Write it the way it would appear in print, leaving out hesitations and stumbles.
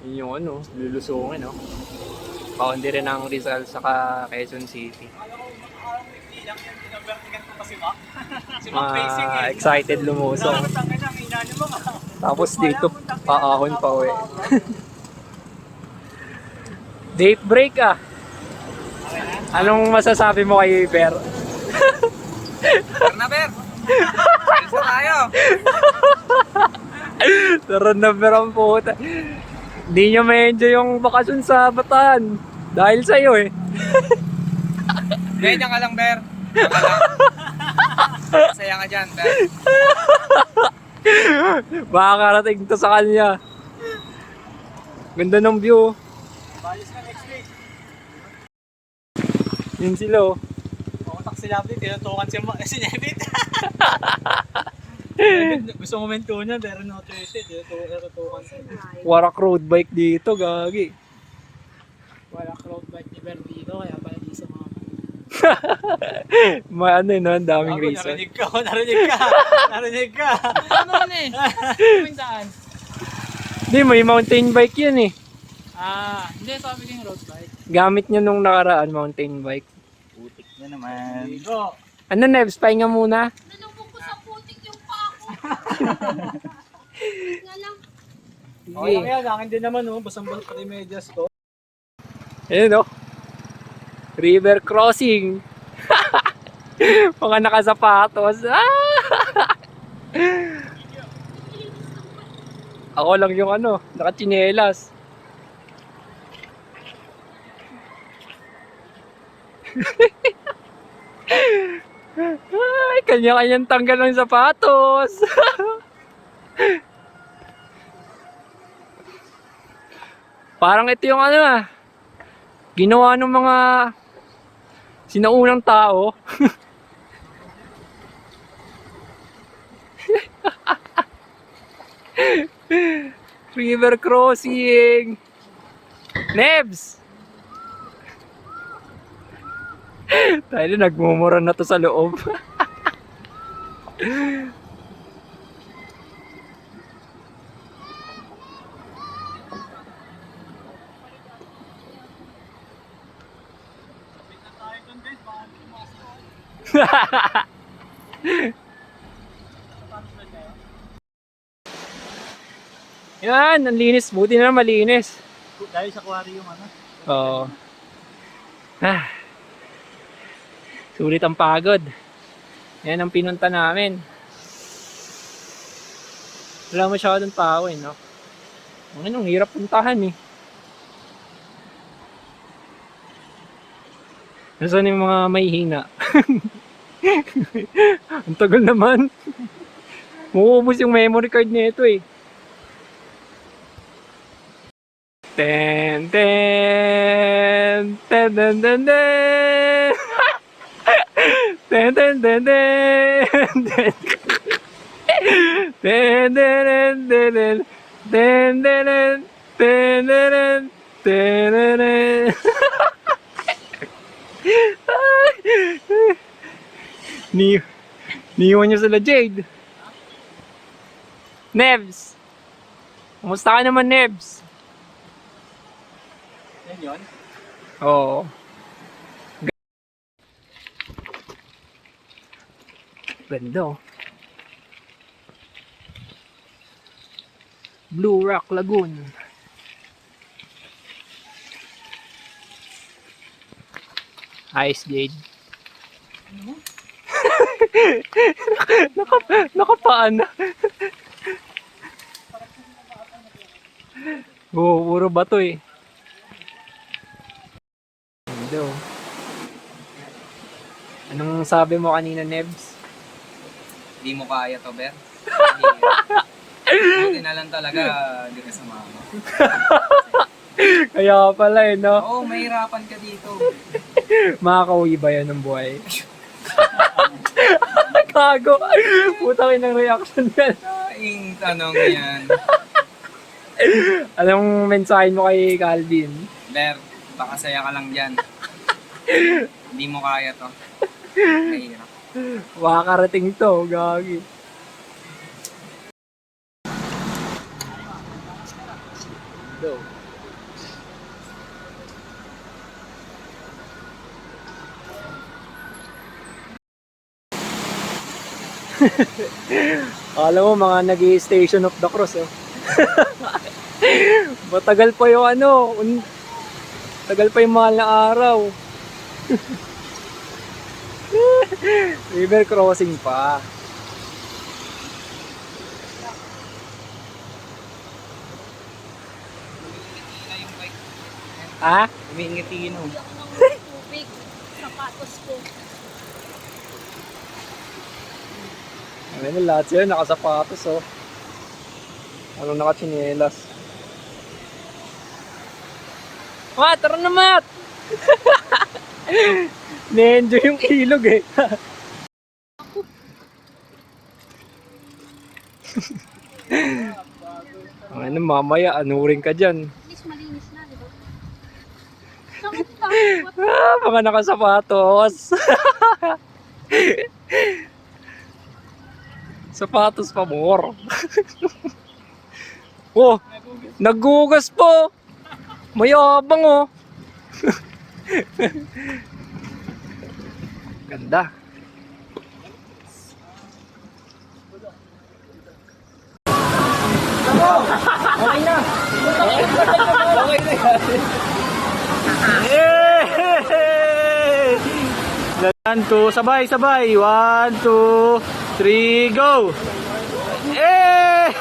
Yun yung ano, lulusungin, no? Boundary rin ng Rizal saka Quezon City. Excited lumusong. Tapos dito, paahon pa uwi. Date break ah. Anong masasabi mo kay Ber? Ber na Ber! Alis na tayo! Tara na Ber ang puta. Hindi nyo ma-enjoy yung bakasyon sa Bataan. Dahil sa'yo eh. Ganyan ka lang Ber. Diyan ka lang. Masaya ka dyan Ber. Makakarating to sa kanya. Ganda ng view. Balis ka next week. Yun sila oh. Pumuntak si Labit, tinutukan si Nebit. Gusto mo mento niya, pero no Tuesday, tinutukan siya. Warak road bike dito, gagi. Walang road bike ni Ber dito, kaya pala di sa mga... Ano yun, ang daming reason. Narinig ka. Ano man eh? Kumindaan. Hindi, may mountain bike yun eh. Hindi, sabi ko yung road bike. Gamit niya nung nakaraan, mountain bike. Putik na naman. Go! Ano, Nebs, pahinga muna. Nanubog ko sa putik yung paa ko. Nga lang. Okay lang yan, akin din naman oh. Basang-basa pati medyas ko. Ayun oh. River crossing. Mga nakasapatos. Ako lang yung ano, nakachinelas. Ay, kanya-kanyang tanggal ng sapatos. Parang ito yung ano ginawa ng mga sinaunang tao. River crossing. Nebs! Tayo nagmumura na to sa loob. Yan, ang linis. Buti na malinis. Dahil sa aquarium ano? Oo. Sulit ang pagod. Yan ang pinunta namin. Wala masyadong tao eh, no? Ang hirap puntahan eh. Nasaan yung mga may hina? Ang tagal naman. Mauubos yung memory card nito eh. Ten ten ten ten ten ten ten ten ten ten ten ten ten ten ten ten ten. Niiwan niyo sila Jade. Nebs. Kumusta ka naman, Nebs? Yan yun? Oo. Ganda oh. Blue Rock Lagoon. Ice Jade. Nakapaan na. Oo, puro bato eh. Ganda oh. Anong sabi mo kanina, Nebs? Hindi mo kaya to, Ber. Buti na lang talaga, hindi ka sumama. Kaya pala eh, no? Oo, mahirapan ka dito. Makakauwi ba yan ng buhay? Gago! Putang inang reaction yan. Yung tanong yan. Anong mensahe mo kay Calvin? Ber, baka saya ka lang dyan. Hindi mo kaya to. Mahirap. Makakarating to, gagi. Go. Alam mo, mga nag-i-station of the cross, oh. Matagal pa yung ano, tagal pa yung mahal na araw. River crossing pa. Na yung bike. Ah? Umiingiti no. Hindi ako ng tubig. Sapatos ko. Ano, lahat sila nakasapatos, oh. Ano, nakachinelas. Mat, tara na, Mat! Na-enjoy yung ilog, eh. Ano, mamaya, anurin ka dyan. At least malinis na, di ba? Sakit pa. Ah, mga nakasapatos. Sapatos pa more. Oh, naggugas po. Mayabang, oh. Ganda. Okay na. Okay na yan. Yay! 1, 2, sabay. 1, 2, 3, go! Yay!